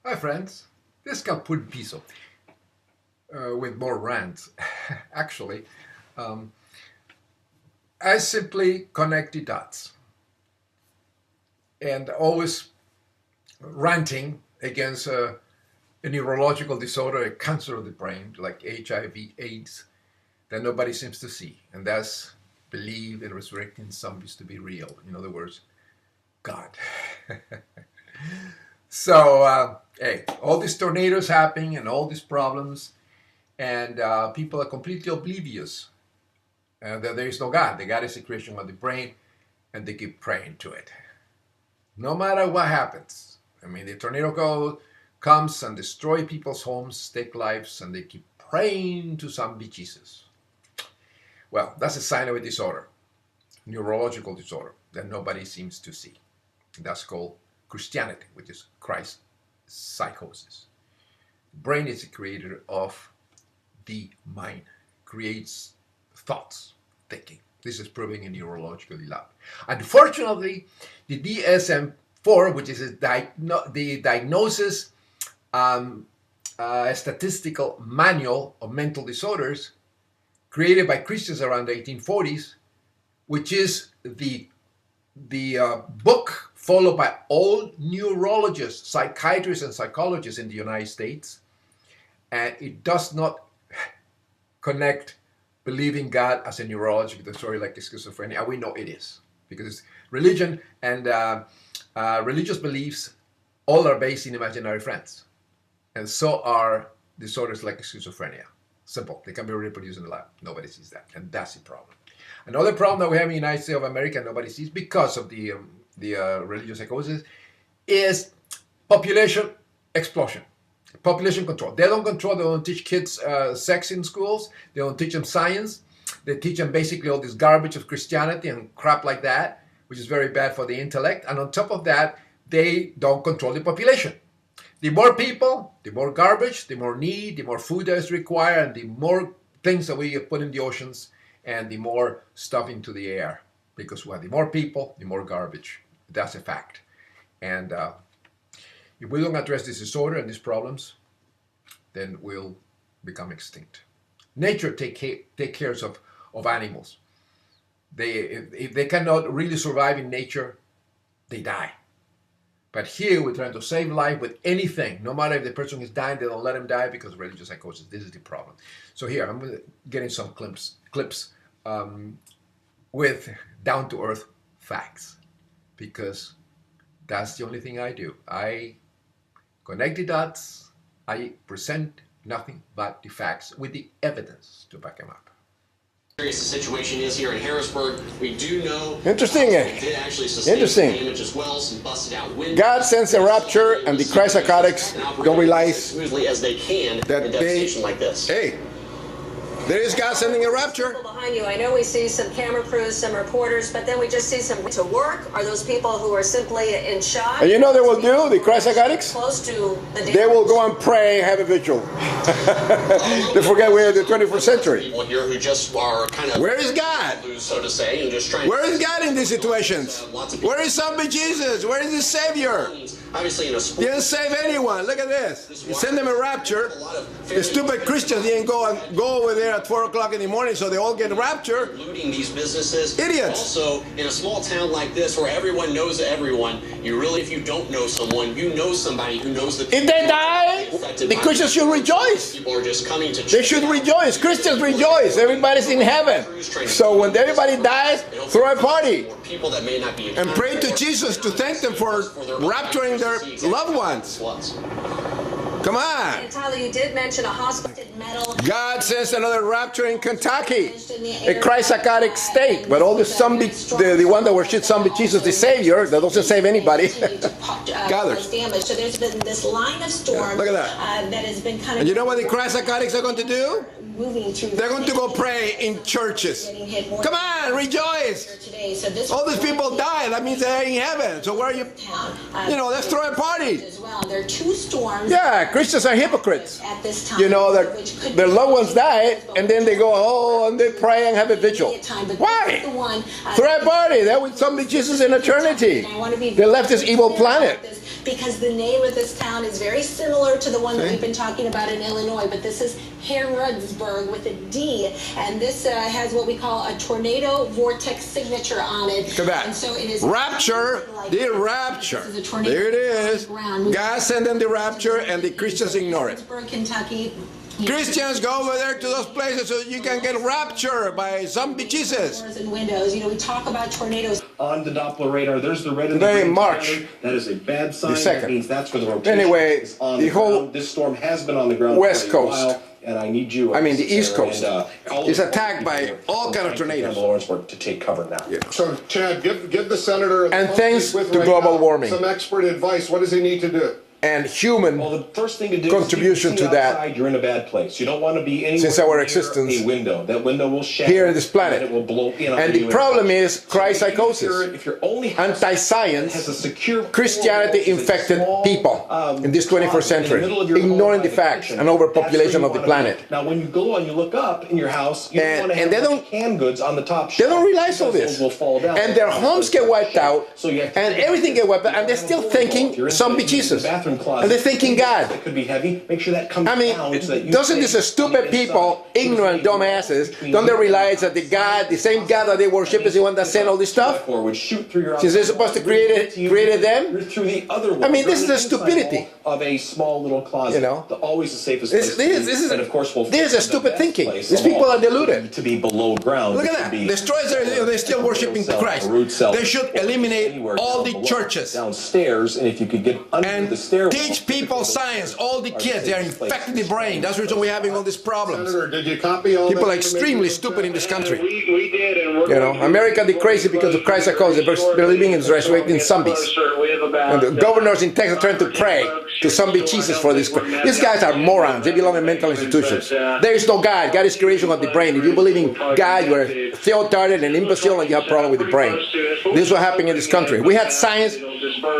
Hi friends, this is Caput Piso with more rants. Actually, um, I simply connect the dots and always ranting against a neurological disorder, a cancer of the brain like HIV, AIDS, that nobody seems to see, and that's believe in resurrecting zombies to be real. In other words, God. So, hey, all these tornadoes happening and all these problems, and people are completely oblivious that there is no God. The God is the creation of the brain, and they keep praying to it. No matter what happens. I mean, the comes and destroy people's homes, take lives, and they keep praying to zombie Jesus. Well, that's a sign of a disorder, neurological disorder, that nobody seems to see. That's called Christianity, which is Christ psychosis. The brain is the creator of the mind, creates thoughts, thinking. This is proving in neurological lab. Unfortunately, the DSM-4, which is the diagnosis statistical manual of mental disorders, created by Christians around the 1840s, which is the book followed by all neurologists, psychiatrists, and psychologists in the United States, and it does not connect believing God as a neurological disorder like schizophrenia. And we know it is, because religion and religious beliefs all are based in imaginary friends, and so are disorders like schizophrenia. Simple. They can be reproduced in the lab. Nobody sees that, and that's the problem. Another problem that we have in the United States of America, nobody sees because of the religious psychosis, is population explosion, population control. They don't teach kids sex in schools. They don't teach them science. They teach them basically all this garbage of Christianity and crap like that, which is very bad for the intellect. And on top of that, they don't control the population. The more people, the more garbage, the more need, the more food that is required, and the more things that we put in the oceans, and the more stuff into the air. Because the more people, the more garbage. That's a fact. And if we don't address this disorder and these problems, then we'll become extinct. Nature take care of animals. If they cannot really survive in nature, they die. But here we're trying to save life with anything. No matter if the person is dying, they don't let him die because of religious psychosis. This is the problem. So here, I'm getting some clips with down-to-earth facts, because that's the only thing I do. I connect the dots. I present nothing but the facts with the evidence to back them up. The situation is here in Harrisburg. We do know Interesting. did actually sustain Interesting. damage as well, some busted out windows. God sends a rapture, and the Christ psychotics don't realize as smoothly as they can that in a devastation like this. Hey, there is God sending a rapture. Behind you, I know we see some camera crews, some reporters, but then we just see some to work. Are those people who are simply in shock? And you know they will do, the Christ psychotics? Close to the They will go and pray, have a vigil. They forget we're in the 21st century. People here who just are kind of Where is God? loose, so to say, and just trying. Where is God in these situations? Where is zombie Jesus? Where is the Savior? Obviously, in a He sport. didn't save anyone. Look at this. He sent them a rapture. The stupid Christians didn't go over there at 4 o'clock in the morning, so they all get raptured. Looting these businesses. Idiots. Also, in a small town like this where everyone knows everyone, you really, if you don't know someone, you know somebody who knows the If they die, the Christians should rejoice. People are just coming to They should rejoice. Christians rejoice. Everybody's in heaven. So when everybody dies, throw a party people that may not be and pray to Jesus to thank them for rapturing their loved ones. Come on. And Tyler, you did mention a hospital metal. God sends another rapture in Kentucky, a Christ psychotic state. But all the zombie, the one that worships zombie Jesus, the Savior, that doesn't save anybody, gathers. So there's been this line of storm. Look at that. That has been kind of. And you know what the Christ psychotics are going to do? Moving through. They're going to go pray in churches. Come on, rejoice. Today. So this All these people die. That means they're in heaven. So where are you? You know, let's throw a party. As well. There are two storms. Yeah, Christians are hypocrites. At this time. You know, their loved ones die, and then they go, oh, and they pray and have a vigil. Why? Throw a party. They're with zombie Jesus in eternity. They left this evil planet. because the name of this town is very similar to the one that we've been talking about in Illinois, but this is Harrisburg with a D, and this has what we call a tornado vortex signature on it. Look at that. And so it is rapture, the rapture. There it is. God sent them the rapture, and the Christians ignore it. Harrisburg, Kentucky. Christians go over there to those places so you can get raptured by zombie Jesus. Doors and windows. You know, we talk about tornadoes. On the Doppler radar, there's the red and Today the in green March, pattern. That is a bad sign. the second. That means that's where the rotation Anyway, is on the whole ground. This storm has been on the ground West for a Coast. while, and I need you. I mean, the East Sarah, Coast and, is attacked by all kind of tornadoes. Lawrenceburg to take cover now. Yeah. So, Chad, give the senator And the thanks with to right global now warming. some expert advice. What does he need to do? And human Well, the first thing to do contribution is if you to see that. outside, you're in a bad place. You don't want to be anywhere Since our near existence a window. That window will shatter here in this planet. and it will blow in on And you the problem is So cryptopsychosis. if you're only has a Anti-science, secure Christianity infected people in this 21st century, ignoring the facts and overpopulation of the planet. Now, when you go and you look up in your house, you And- don't want to and have they a bunch don't- of canned goods on the top They shelf. don't realize all because this. those will fall down. And their homes get wiped out, So you have to and everything get wiped out, and they're still thinking zombie Jesus. And they're thinking God. It could be heavy. Make sure that comes I mean, down so that you doesn't stay these stupid inside. people, ignorant dumbasses, don't they realize that the God, the same God that they worship is the one that sent all this stuff? Or would shoot through your Since they're supposed to created them? Through the other I mean, this is the inside stupidity. wall of a small little closet. You know? Always the safest This place. is and of course, we'll this is a the stupid best thinking. place These of people all are deluded. to be below ground. Look at which that. would be Destroys they're still worshiping Christ. They should eliminate all the churches downstairs, and if you could get under and the stairwell, teach people science. All the kids, they're infecting the brain. That's the reason we're having all these problems. Senator, did you copy all People that are extremely information? stupid in this country. We did, and we're You know, America the crazy because of Christ psychosis. They're believing in resurrecting zombies. And the governors in Texas trying to pray to zombie Jesus for this. These guys are morons. They belong in mental institutions. There is no God. God is creation of the brain. If you believe in God, you're theotarded and imbecile and you have a problem with the brain. This is what happened in this country. We had science,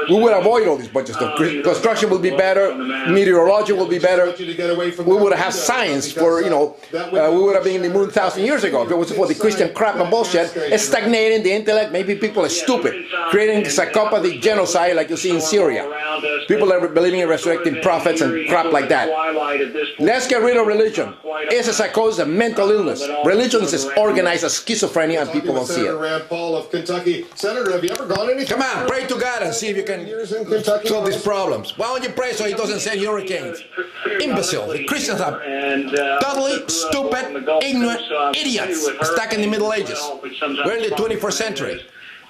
we would avoid all this bunch of stuff. Construction will be better, meteorology will be better. We would have had science for, you know, we would have been in the moon 1,000 years ago. If it was for the Christian crap and bullshit, it's stagnating the intellect, maybe people are stupid, creating psychopathy, genocide like you see in Syria. People are believing in resurrecting prophets and crap like that. Let's get rid of religion. It's a psychosis, a mental illness. Religion is organized as schizophrenia and people don't see Senator it. Rand Paul of Kentucky. Senator, have you ever gone any Come on, pray to God and see if you can years in Kentucky? solve these problems. Why don't you pray so he doesn't send hurricanes? Imbecile. The Christians are totally stupid, ignorant idiots stuck in the Middle Ages. We're in the 21st century.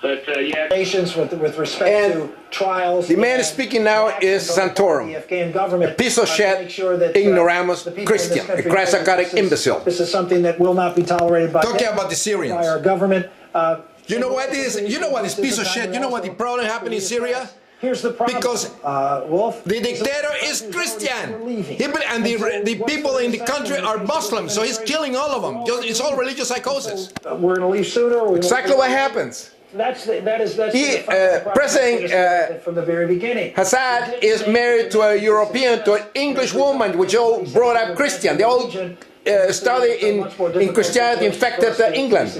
But yeah, Nations with respect And to trials. the man speaking now is Santorum, The Afghan government. a piece of shit, Make sure that, ignoramus the people in Christian, this country a Christ-psychotic know imbecile. This is something that will not be tolerated by Talking about the by Syrians. our government. You know what is? You know what is piece of shit? You know what the problem happened in Syria? Here's the problem. Because Wolf, the dictator is Christian, and the people in the country are Muslims, so he's killing all of them. It's all religious psychosis. we're going to leave sooner. Or Exactly what happens. That's He, the President, from the very beginning. Assad is married to a European, to an English woman, which all brought up Christian. They all study in Christianity, infected England.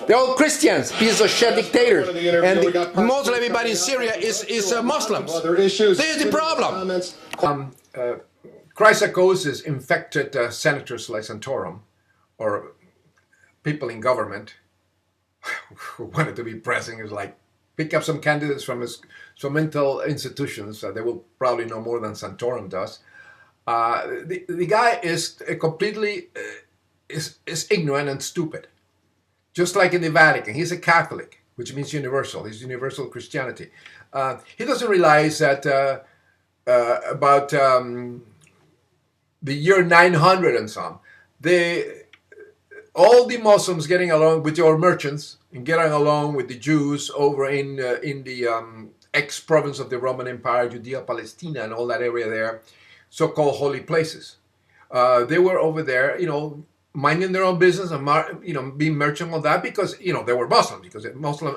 They're all Christians, pieces of shit dictators. And most of everybody in Syria is Muslims. This is the problem. Christ psychosis infected senators like Santorum, or people in government who wanted to be president. Is like pick up some candidates from mental institutions. They will probably know more than Santorum does. The guy is completely is ignorant and stupid, just like in the Vatican. He's a Catholic, which means universal. He's universal Christianity. He doesn't realize that about the year 900 and some, all the Muslims getting along with your merchants and getting along with the Jews over in the ex-province of the Roman Empire, Judea, Palestina, and all that area there, so-called holy places. They were over there, you know, minding their own business and being merchant on that because, you know, they were Muslims, because Muslim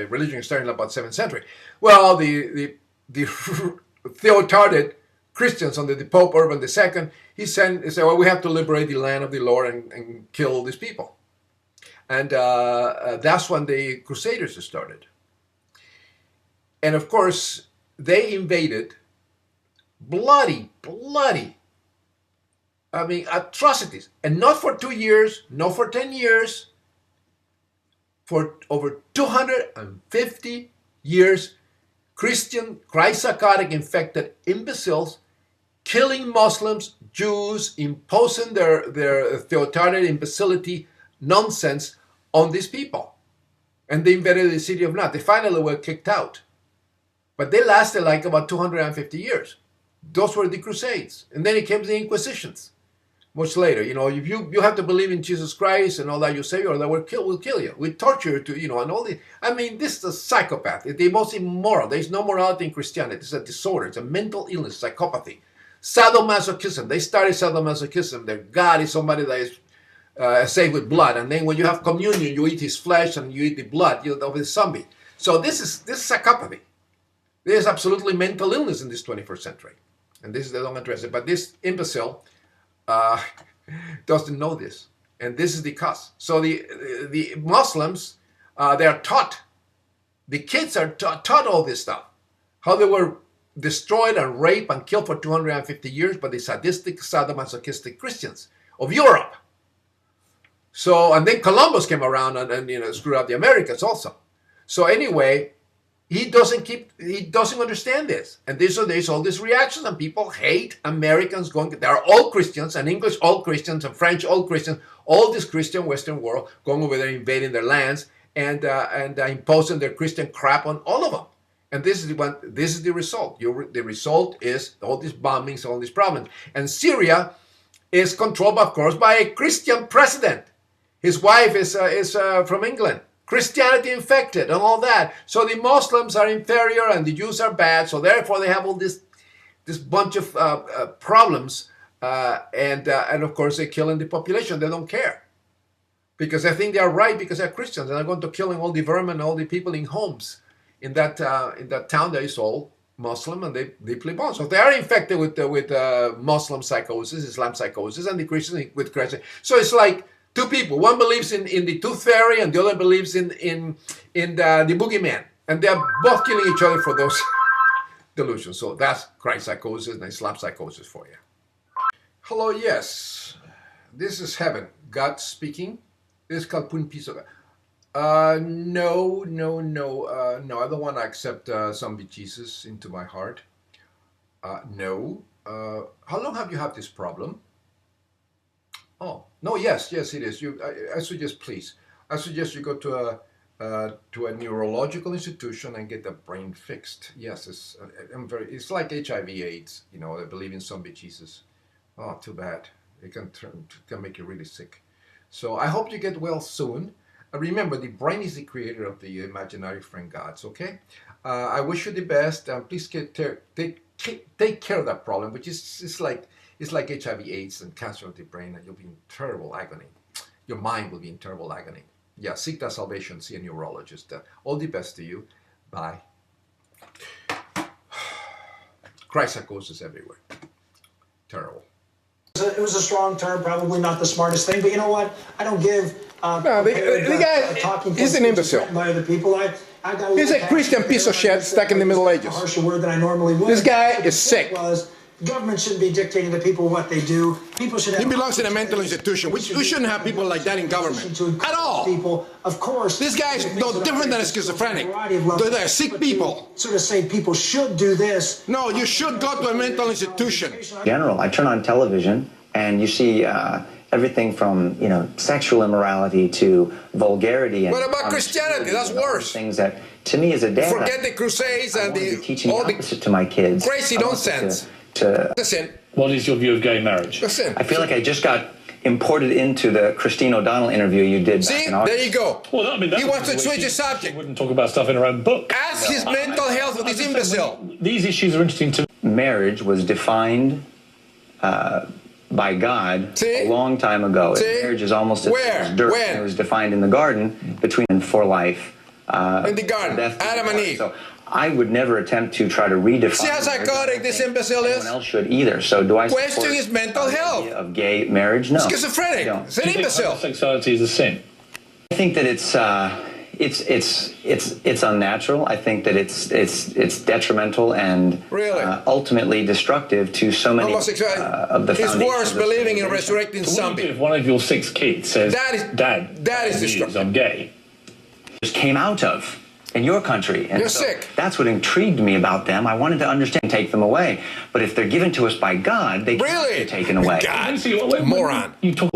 religion started in about 7th century. Well, the theotarded Christians under the Pope Urban II, he said, well, we have to liberate the land of the Lord and kill these people. And that's when the Crusaders started. And of course, they invaded bloody, atrocities. And not for 2 years, not for 10 years, for over 250 years, Christian, Christ-psychotic infected imbeciles killing Muslims, Jews, imposing their theocratic imbecility nonsense on these people. And they invaded the city of Nat. They finally were kicked out. But they lasted like about 250 years. Those were the Crusades. And then it came the Inquisitions. Much later, if you have to believe in Jesus Christ and all that, you say, or that we'll kill you. We torture you and all this. I mean, this is a psychopath. It's the most immoral. There's no morality in Christianity. It's a disorder. It's a mental illness, psychopathy. Sadomasochism. They started sadomasochism. Their God is somebody that is saved with blood. And then when you have communion, you eat his flesh and you eat the blood of the zombie. So this is psychopathy. There's absolutely mental illness in this 21st century. And this is, they don't address it. But this imbecile doesn't know this. And this is the cause. So the Muslims, they are taught, the kids are taught all this stuff. How they were destroyed and raped and killed for 250 years by the sadistic, sadomasochistic Christians of Europe. So, and then Columbus came around and screwed up the Americas also. So anyway, he doesn't understand this. And there's all this reaction, and people hate Americans they're all Christians, and English all Christians, and French all Christians, all this Christian Western world going over there invading their lands and imposing their Christian crap on all of them. And this is the result. The result is all these bombings, all these problems. And Syria is controlled, of course, by a Christian president. His wife is from England. Christianity infected and all that. So the Muslims are inferior and the Jews are bad. So therefore they have all this bunch of problems. And of course they're killing the population. They don't care. Because they think they are right because they're Christians. And they're going to killing all the vermin, all the people in homes. In that town that is all Muslim, and they deeply bond. So they are infected with Muslim psychosis, Islam psychosis, and the Christians with Christian. So it's like two people. One believes in the tooth fairy, and the other believes in the boogeyman, and they are both killing each other for those delusions. So that's Christ psychosis and Islam psychosis for you. Hello, yes, this is heaven. God speaking. This is called Pun Piso. No, I don't want to accept zombie Jesus into my heart. No. How long have you had this problem? Oh, no, yes, it is. I suggest, please. I suggest you go to a neurological institution and get the brain fixed. Yes, it's like HIV/AIDS. They believe in zombie Jesus. Oh, too bad. It can make you really sick. So I hope you get well soon. Remember, the brain is the creator of the imaginary friend gods, okay? I wish you the best. Please take care of that problem, which is like HIV/AIDS and cancer of the brain, and you'll be in terrible agony. Your mind will be in terrible agony. Yeah, seek that salvation, see a neurologist. All the best to you. Bye. Christ psychosis everywhere. Terrible. It was a strong term, probably not the smartest thing, but you know what? I don't give. No, the guy is an imbecile. By other people. He's a Christian piece of shit stuck in the Middle Ages. A harsher word than I normally would. This guy is sick. Government shouldn't be dictating to people what they do. People should have. He belongs in a mental institution. We shouldn't have people like that in government at all. People, of course. This guy is no different than a schizophrenic. They're sick people. Sort of say people should do this. No, you should go to a mental institution. General, I turn on television and you see everything from sexual immorality to vulgarity. And what about Christianity? That's worse. Things that to me as a dad. Forget the Crusades and all the opposite to my kids. Crazy nonsense. Listen. What is your view of gay marriage? Listen. I feel like I just got imported into the Christine O'Donnell interview you did. See, there you go. Well, I mean, he wants to switch the subject. She wouldn't talk about stuff in her own book. Ask his mental health with this imbecile. These issues are interesting to me. Marriage was defined by God a long time ago. Marriage is almost as dirt. When? It was defined in the garden between and for life. In the garden, Adam and Eve. So I would never attempt to try to redefine. See how psychotic this imbecile is? No one else should either. So do I question his mental health of gay marriage? No. Schizophrenic. It's an imbecile. Homosexuality is a sin. I think that it's unnatural. I think that it's detrimental and ultimately destructive to so many of the It's worse believing in resurrecting So what do you something. do if one of your 6 kids says, that is destructive. I'm gay? Just came out of in your country. And You're so sick. That's what intrigued me about them. I wanted to understand, take them away. But if they're given to us by God, they can't be taken away. God, See, moron. You talk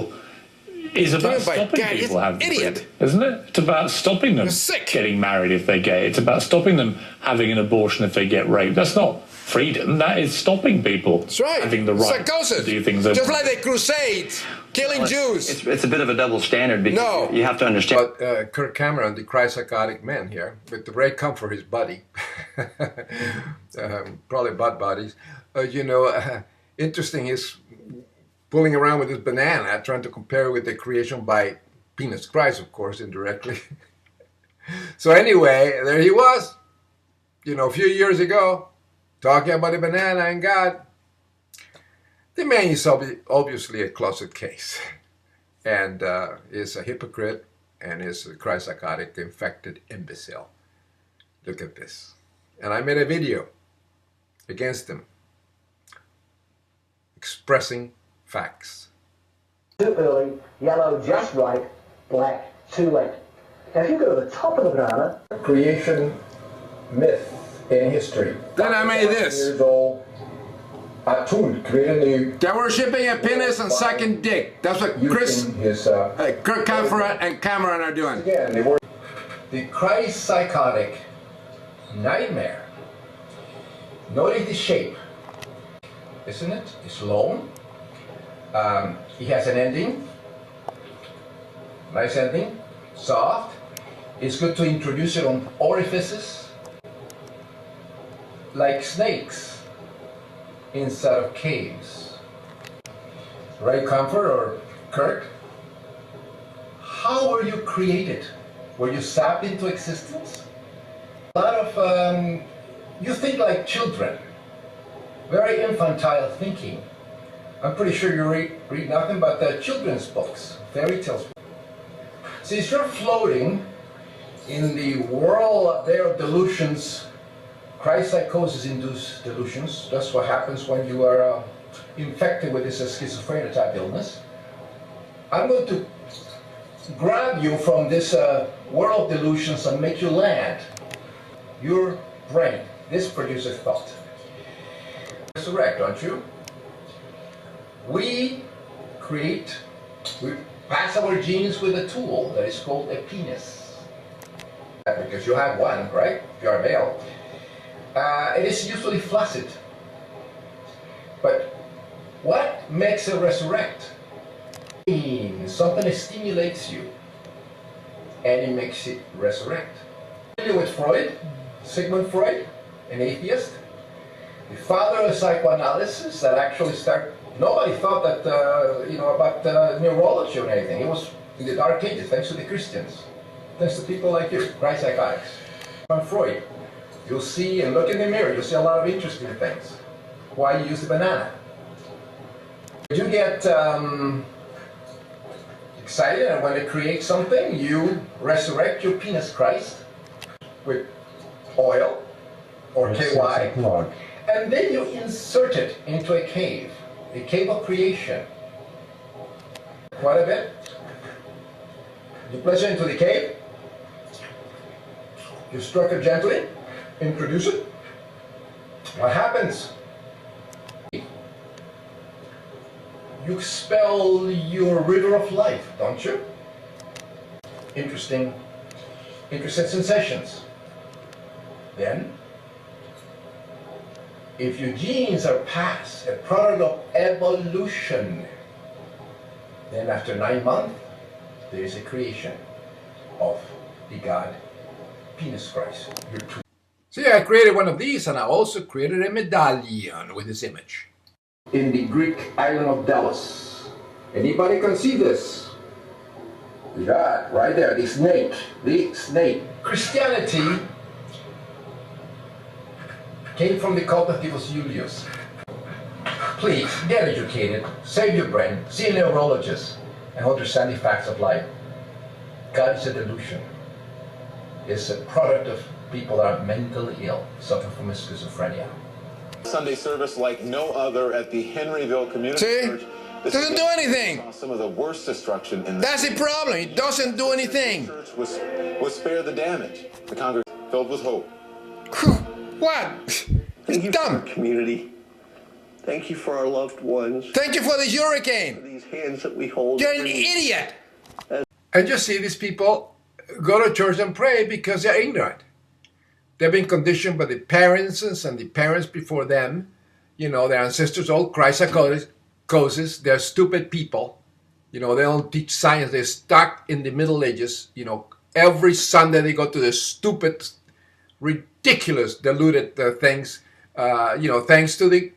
is about by stopping God, people having idiot. freedom, isn't it? It's about stopping them getting married if they're gay. It's about stopping them having an abortion if they get raped. That's not freedom. That is stopping people having the right Psychosis. to do things. Just like the Crusades, killing Jews. It's a bit of a double standard because you have to understand. But Kirk Cameron, the Christ-psychotic man here, with the great comfort for his buddy, probably butt buddies, interesting is pulling around with his banana, trying to compare with the creation by penis Christ, of course, indirectly. So anyway, there he was, a few years ago, talking about the banana and God. The man is obviously a closet case, and is a hypocrite, and is a Christ-psychotic, infected imbecile. Look at this. And I made a video against him, expressing facts. Too early, yellow just right, black too late. Now if you go to the top of the banana, Creation myth in history. Then I made this. Years old, created They're worshipping a penis and sucking dick. That's what Kirk Cameron are doing. Again, they were the Christ-psychotic nightmare. Notice the shape, isn't it? It's long. He has an ending, nice ending, soft. It's good to introduce it on orifices, like snakes inside of caves. Right, Comfort or Kirk? How were you created? Were you sapped into existence? A lot of, you think like children, very infantile thinking. I'm pretty sure you read nothing but children's books, fairy tales. Since you're floating in the world up there of delusions, Christ psychosis-induced delusions, that's what happens when you are infected with this schizophrenia type illness. I'm going to grab you from this world of delusions and make you land. Your brain, this produces thought. Resurrect, don't you? We pass our genes with a tool that is called a penis. Because you have one, right? If you are a male. It is usually flaccid. But what makes it resurrect? Something that stimulates you, and it makes it resurrect. With Freud, Sigmund Freud, an atheist, the father of psychoanalysis that actually started. Nobody thought that, about neurology or anything. It was in the Dark Ages, thanks to the Christians, thanks to people like you, Christ psychotics. From Freud, you'll see, and look in the mirror, you'll see a lot of interesting things. Why you use the banana. You get excited, and when they create something, you resurrect your penis Christ with oil or KY, and then you insert it into a cave of creation. Quite a bit. You place it into the cave, you stroke it gently, introduce it. What happens? You expel your river of life, don't you? Interesting sensations. Then, if your genes are passed, a product of evolution, then after 9 months, there is a creation of the God, penis Christ. See, I created one of these, and I also created a medallion with this image. In the Greek island of Delos. Anybody can see this? Yeah, right there, the snake. Christianity came from the cult of Divus Julius. Please, get educated, save your brain, see a neurologist, and understand the facts of life. God is a delusion. is a product of people that are mentally ill, suffering from schizophrenia. Sunday service like no other at the Henryville Community Church. It doesn't do anything. Some of the worst destruction in the That's the problem. It doesn't do anything. church was spare the damage. The congregation filled with hope. What? It's dumb. Community. Thank you for our loved ones. Thank you for this hurricane. For these hands that we hold. You're an idiot. And you see these people go to church and pray because they're ignorant. They've been conditioned by the parents and the parents before them. You know, their ancestors, all Christ psychosis. They're stupid people. You know, they don't teach science. They're stuck in the Middle Ages. You know, every Sunday they go to the stupid, ridiculous, diluted things. You know, thanks to the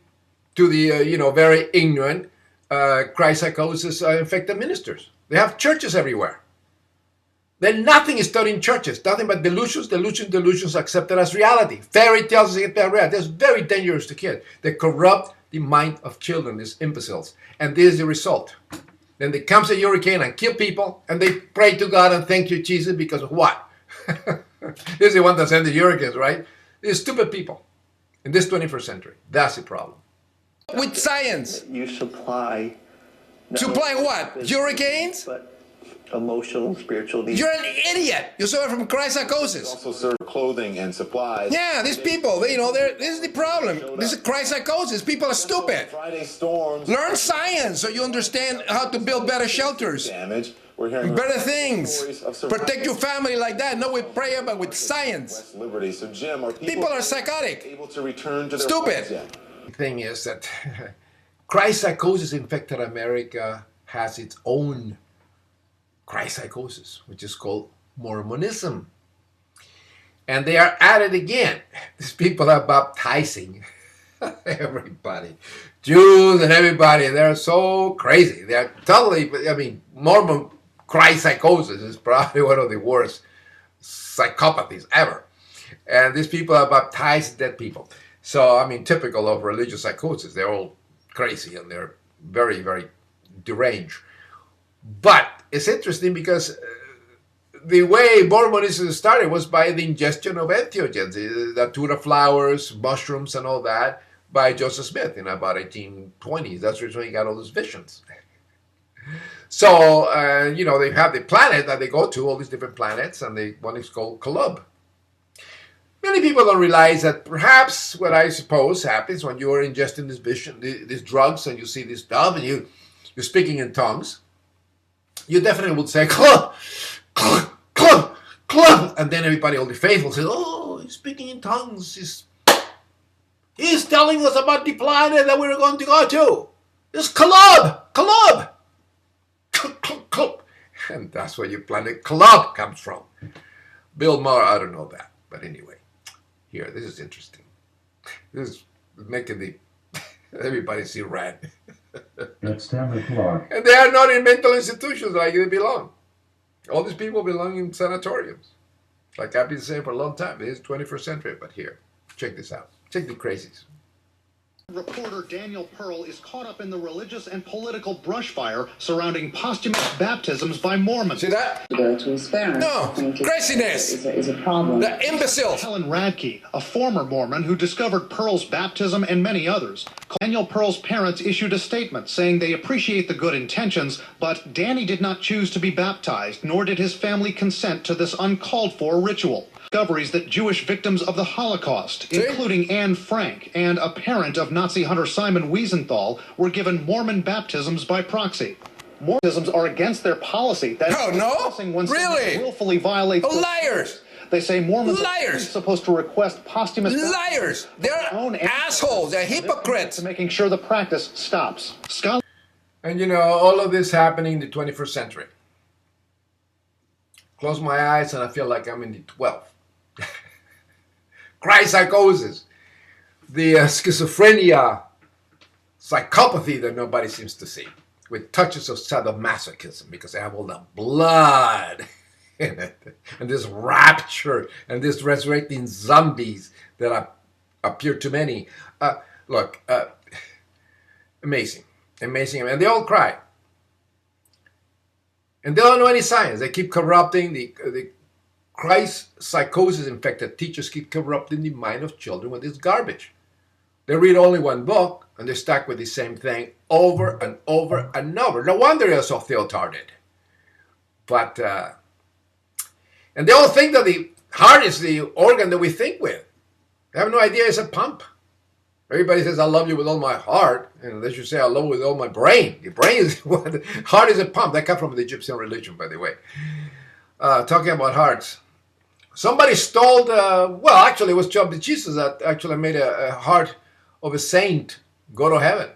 you know, very ignorant Christ psychosis infected ministers. They have churches everywhere. Then nothing is taught in churches, nothing but delusions accepted as reality. Fairy tales accepted as reality. That's very dangerous to kids. They corrupt the mind of children, these imbeciles. And this is the result. Then there comes a hurricane and kill people, and they pray to God and thank you, Jesus, because of what? This is the one that sent the hurricanes, right? These stupid people in this 21st century. That's the problem. With science. You supply. Supply what? Hurricanes? But emotional and spiritual needs. You're an idiot. You suffer from Christ psychosis. Also serve clothing and supplies. Yeah, these people, you know, this is the problem. This is Christ psychosis. People are stupid. Friday storms. Learn science so you understand how to build better shelters. Damage. We're hearing better things. Protect your family like that. Not with prayer, but with science. Liberty. So, Jim, are people are psychotic. Able to return to their stupid. The thing is that Christ psychosis infected America has its own Christ psychosis, which is called Mormonism. And they are at it again. These people are baptizing everybody. Jews and everybody. They're so crazy. They're totally, I mean, Mormon Christ psychosis is probably one of the worst psychopathies ever. And these people are baptized dead people. So, I mean, typical of religious psychosis. They're all crazy and they're very, very deranged. But it's interesting because the way Mormonism started was by the ingestion of entheogens, the datura flowers, mushrooms, and all that, by Joseph Smith in about 1820s. That's where he got all those visions. So, you know, they have the planet that they go to, all these different planets, and one is called Kalub. Many people don't realize that perhaps what I suppose happens when you are ingesting this vision, these drugs, and you see this stuff, and you're speaking in tongues, you definitely would say, club, club, club, club. And then everybody, all the faithful, says, oh, he's speaking in tongues. He's telling us about the planet that we're going to go to. It's club, club, club, club. And that's where your planet club comes from. Bill Maher, I don't know that. But anyway, here, this is interesting. This is making everybody see red. It's 10 o'clock. And they are not in mental institutions like they belong. All these people belong in sanatoriums. Like I've been saying for a long time. This is 21st century, but here, check this out. Check the crazies. Reporter Daniel Pearl is caught up in the religious and political brushfire surrounding posthumous baptisms by Mormons. See that? No, craziness is a problem. The imbeciles. Helen Radke, a former Mormon who discovered Pearl's baptism and many others. Daniel Pearl's parents issued a statement saying they appreciate the good intentions, but Danny did not choose to be baptized, nor did his family consent to this uncalled for ritual. Discoveries that Jewish victims of the Holocaust, including Anne Frank and a parent of Nazi hunter Simon Wiesenthal, were given Mormon baptisms by proxy. Mormonisms are against their policy. That when really? Willfully violates liars. They say Mormons liars. are supposed to request posthumous liars. They're assholes. They're hypocrites. To making sure the practice stops. And you know, all of this happening in the 21st century. Close my eyes and I feel like I'm in the 12th. Christ psychosis, the schizophrenia, psychopathy that nobody seems to see, with touches of sadomasochism because they have all the blood in it, and this rapture, and this resurrecting zombies that appear to many. Look, amazing, and they all cry. And they don't know any science. They keep corrupting the Christ psychosis infected teachers keep corrupting the mind of children with this garbage. They read only one book and they're stuck with the same thing over and over and over. No wonder they're so theotarded. But, and they all think that the heart is the organ that we think with. They have no idea it's a pump. Everybody says, I love you with all my heart. And they should say, I love you with all my brain. The brain is what, the heart is a pump. That comes from the Egyptian religion, by the way. Talking about hearts. Somebody stole, well, actually, it was John the Jesus that actually made a heart of a saint go to heaven.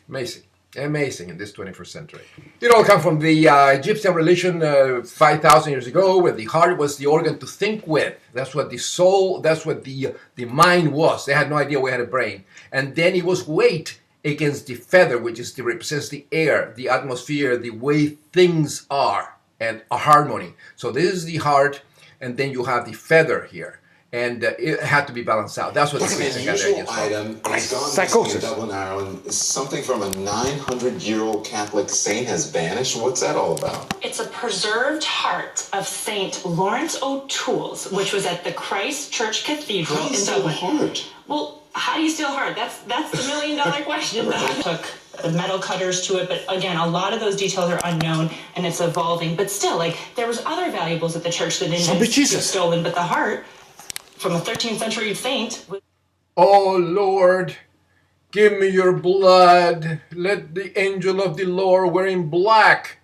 Amazing. Amazing in this 21st century. It all comes from the Egyptian religion 5,000 years ago, where the heart was the organ to think with. That's what the soul, that's what the mind was. They had no idea we had a brain. And then it was weighed against the feather, which is represents the air, the atmosphere, the way things are, and a harmony. So this is the heart, and then you have the feather here. And it had to be balanced out. That's what What's the an unusual item is gone psychosis. in Dublin, Ireland. Something from a 900-year-old Catholic saint has vanished. What's that all about? It's a preserved heart of Saint Lawrence O'Toole's, which was at the Christ Church Cathedral How do you in steal Dublin. a heart? Well, how do you steal a heart? That's the $1 million question. Took the metal cutters to it, but again, a lot of those details are unknown and it's evolving. But still, like, there was other valuables at the church that didn't get stolen, but the heart from a 13th century saint. Oh Lord, give me your blood. Let the angel of the Lord wearing black.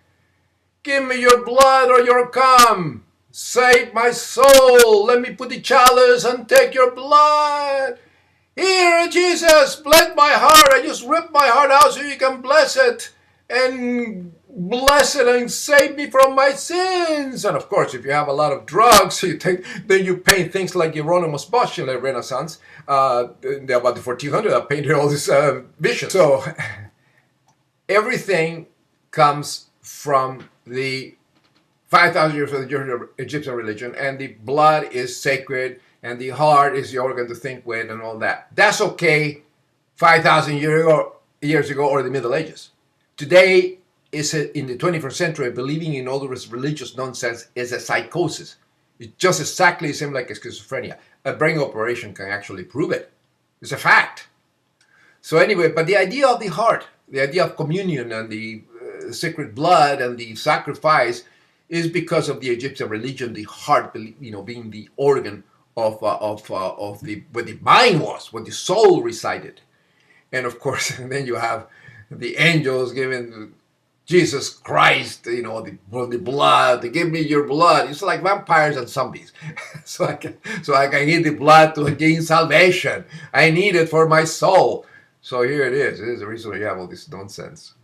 Give me your blood or your come. Save my soul. Let me put the chalice and take your blood. Here, Jesus, bless my heart. I just ripped my heart out so you can bless it. And bless it and save me from my sins. And of course, if you have a lot of drugs, then you paint things like Hieronymus Bosch in the Renaissance, about the 1400, that painted all these visions. So everything comes from the 5,000 years of the Egyptian religion, and the blood is sacred, and the heart is the organ to think with, and all that. That's okay 5,000 years ago or the Middle Ages. Today, in the 21st century, believing in all this religious nonsense is a psychosis. It's just exactly the same like schizophrenia. A brain operation can actually prove it. It's a fact. So anyway, but the idea of the heart, the idea of communion and the sacred blood and the sacrifice is because of the Egyptian religion, the heart, being the organ of where the mind was, where the soul resided. And of course, then you have the angels giving Jesus Christ, the blood. They give me your blood. It's like vampires and zombies. so I can eat the blood to gain salvation. I need it for my soul. So here it is. It is the reason you have all this nonsense.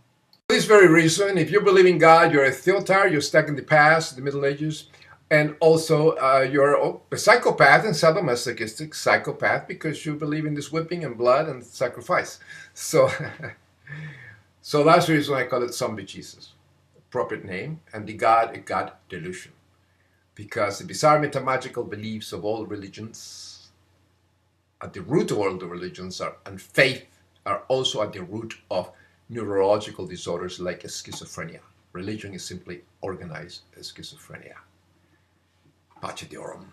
For this very reason, if you believe in God, you're a theotard, you're stuck in the past, the Middle Ages, and also you're a psychopath and sadomasochistic psychopath because you believe in this whipping and blood and sacrifice. So, so that's the reason I call it zombie Jesus, appropriate name, and the God, a God delusion. Because the bizarre metamagical beliefs of all religions, at the root of all the religions, and faith are also at the root of neurological disorders like schizophrenia. Religion is simply organized as schizophrenia. Pace Deorum.